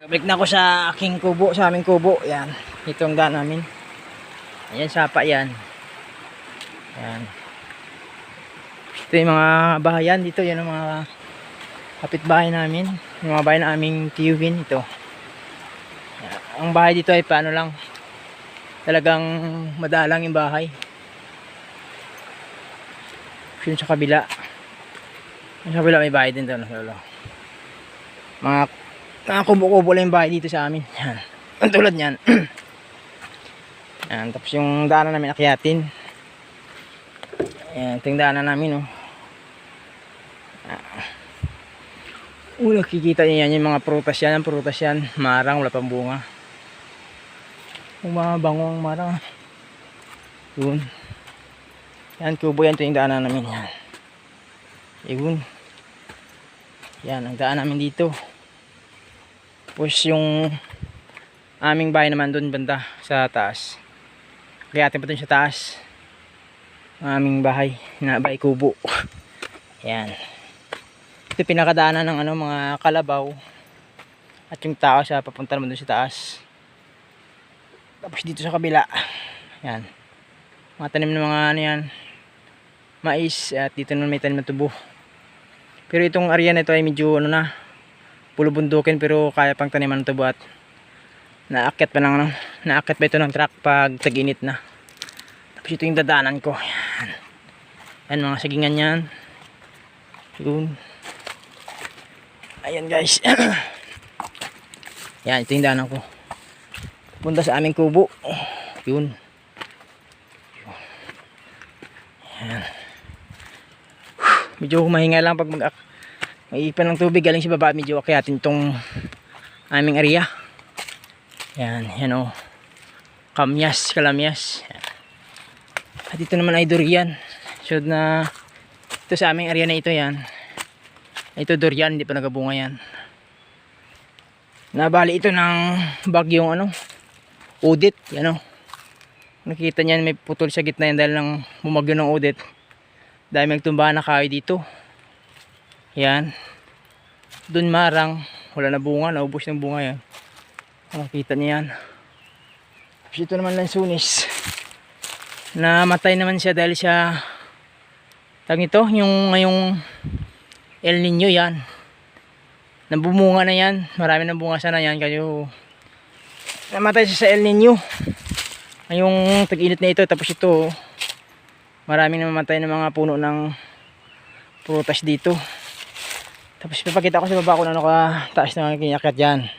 Balik na ako sa aking kubo, sa aming kubo. Yan. Ito ang daan namin. Ayan, sapa yan. Yan. Ito yung mga bahayan dito. Yan ang mga kapitbahay namin. Yung mga bahay na aming tiyuhin. Ito. Yan. Ang bahay dito ay paano lang. Talagang madalang yung bahay. Yun sa kabila. Sa kabila may bahay din doon. Mga kubo-kubo lang yung bahay dito sa amin. Yan. Ang tulad nyan. Yan. Tapos yung daanan namin akyatin. Yan. Ito yung daanan namin. Nakikita nyo yan. Yung mga prutas yan. Ang prutas yan. Marang. Wala pang bunga. Yung mga bangong marang. Yun. Yan. Kubo yan. Ito yung daanan namin. Yan. Yun. Yan. Ang daan namin dito. Tapos yung aming bahay naman doon banda sa taas. Kaya atin pa doon sa taas. Ang aming bahay na bahay kubo. Yan. Ito pinakadaanan ng mga kalabaw. At yung tao sa papunta naman doon sa taas. Tapos dito sa kabila. Yan. Mga tanim ng mga yan. Mais. At dito naman may tanim na tubo. Pero itong area na ito ay medyo pulo bundukin pero kaya pang taniman ng tubo at naakyat pa lang naakyat pa ito ng truck pag tag-init na. Tapos ito yung dadaanan ko. Yan mga sagingan yan. Yun. Ayan guys. Yan ito yung daanan ko. Punta sa aming kubo. Yun. Yan. Medyo mahinga lang pag may ipan ng tubig galing sa baba, medyo akyatin tong aming area. Yan, yan o. Kalamyas. Yan. At ito naman ay durian. So na ito sa aming area na ito yan. Ito durian, hindi pa nagabunga yan. Nabali ito ng bagyong udit. Yan o. Nakita niyan may putol sa gitna yan dahil ng bumagyo ng udit. Dahil may tumbahan na kahoy dito. Yan. Doon marang. Wala na bunga. Naubos ng bunga yan. Nakita niyo yan. Tapos ito naman lansunis. Namatay naman siya dahil siya ito. Yung ngayong El Nino yan. Nabumunga na yan. Marami ng bunga sana yan. Kayo namatay siya sa El Nino. Ngayong tag-init na ito. Tapos ito maraming namamatay ng mga puno ng prutas dito. Tapos papakita ko sa baba kung ano ka taas na kinakyat dyan.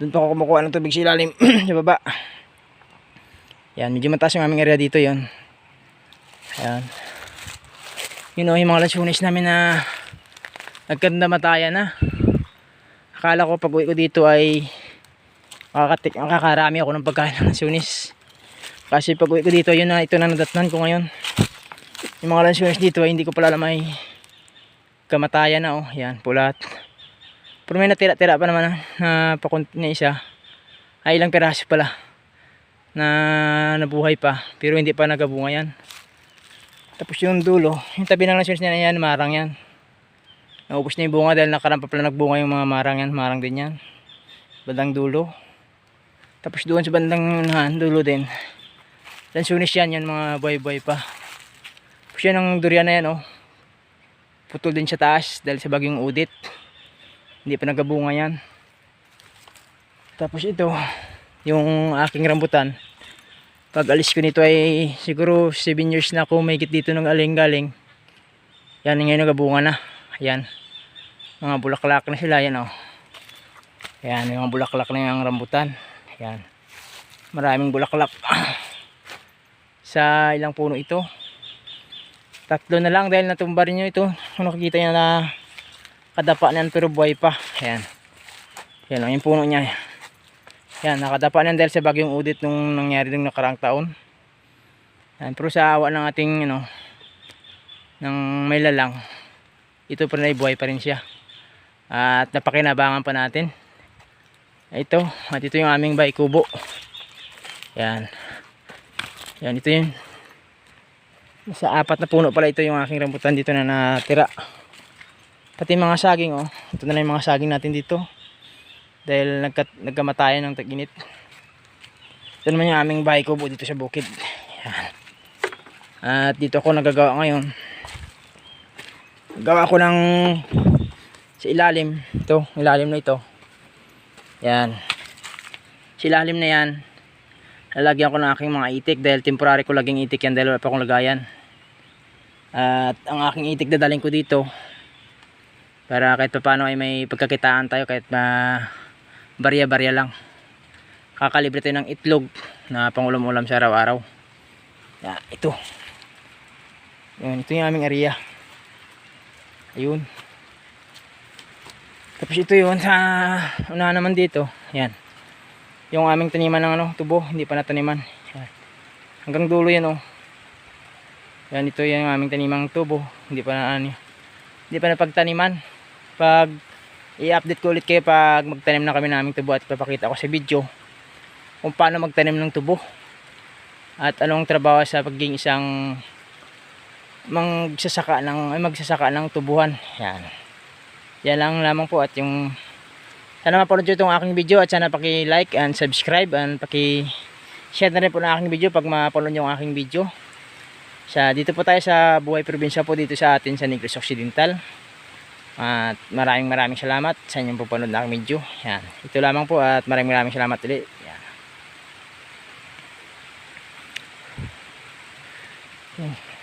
Doon pa ako kumukuha ng tubig sa ilalim sa baba. Yan, medyo mataas yung aming area dito yon. Ayan. Yun o, yung mga lansunis namin na nagkanda mataya na. Akala ko pag uwi ko dito ay makakarami ako ng pagkain ng lansunis. Kasi pag uwi ko dito, yun na, ito na nadatnan ko ngayon. Yung mga lansunis dito ay hindi ko pala alam ay kamatayan na o. Yan, pulat. Pero may natira-tira pa naman na pakunti na isa. Ay ilang piraso pala na nabuhay pa. Pero hindi pa nagabunga yan. Tapos yung dulo, yung tabi ng lansunis na yan, marang yan. Naubos na yung bunga dahil nakarampa pala nagbunga yung mga marang yan. Marang din yan. Bandang dulo. Tapos doon sa bandang dulo din. Lansunis yan, mga buhay-buhay pa. Tapos yan ang durian na yan o. Putol din sa taas dahil sa bagyong udit. Hindi pa nagabunga yan. Tapos ito, yung aking rambutan. Pag alis ko nito ay siguro 7 years na ako mahigit dito ng aling-galing. Yan ngayon nagabunga na. Ayan. Mga bulaklak na sila. Yan o. Ayan, yung mga bulaklak na yung rambutan. Ayan. Maraming bulaklak. Sa ilang puno ito. 3 na lang dahil natumba rin nyo ito. Kung nakikita nyo na kadapa na yan pero buhay pa. Ayan. Yan lang yung puno niya. Yan, nakadapa na yan dahil sa bagyong udit nung nangyari nung nakarang taon. Yan, pero sa awa ng ating ng may lalang, ito pa rin ay buhay pa rin siya. At napakinabangan pa natin. Ito, at ito yung aming bahay kubo. Yan. Yan, ito yun. Sa 4 na puno pala ito yung aking rambutan dito na natira. Pati mga saging oh. Ito na lang yung mga saging natin dito. dahil nagkamatayan ng tag-init. Ito naman yung aming bahay kubo dito sa bukid. Yan. At dito ako nagagawa ngayon. Gawa ko ng sa ilalim. Ito, ilalim na ito. Yan. Sa ilalim na yan, lalagyan ko ng aking mga itik dahil temporary ko laging itik yan dahil wala pa akong lagayan. At ang aking itik dadaling ko dito para kahit pa paano ay may pagkakitaan tayo kahit barya-barya lang. Kakalibre tayo ng itlog na pangulam-ulam sa araw-araw. Yan, ito. Yan, ito yung aming area. Ayun. Tapos ito yun sa una naman dito. Yan. Yung aming taniman ng tubo, hindi pa nataniman. Yan. Hanggang dulo yan Yan, ito yung aming tanimang tubo, hindi pa hindi pa napagtaniman. Pag i-update ko ulit kayo pag magtanim na kami ng aming tubo at papakita ko sa video kung paano magtanim ng tubo at anong trabaho sa pagiging isang magsasaka ng tubuhan. Yan. Yan lang lamang po at yung sana mapanood nyo itong aking video at sana paki-like and subscribe and paki-share na rin po ng aking video pag mapanood nyo ang aking video. Dito po tayo sa Buhay Probinsya po dito sa atin sa Negros Occidental. At maraming salamat sa inyong panonood ng aking video. Yan. Ito lamang po at maraming salamat ulit. Yan.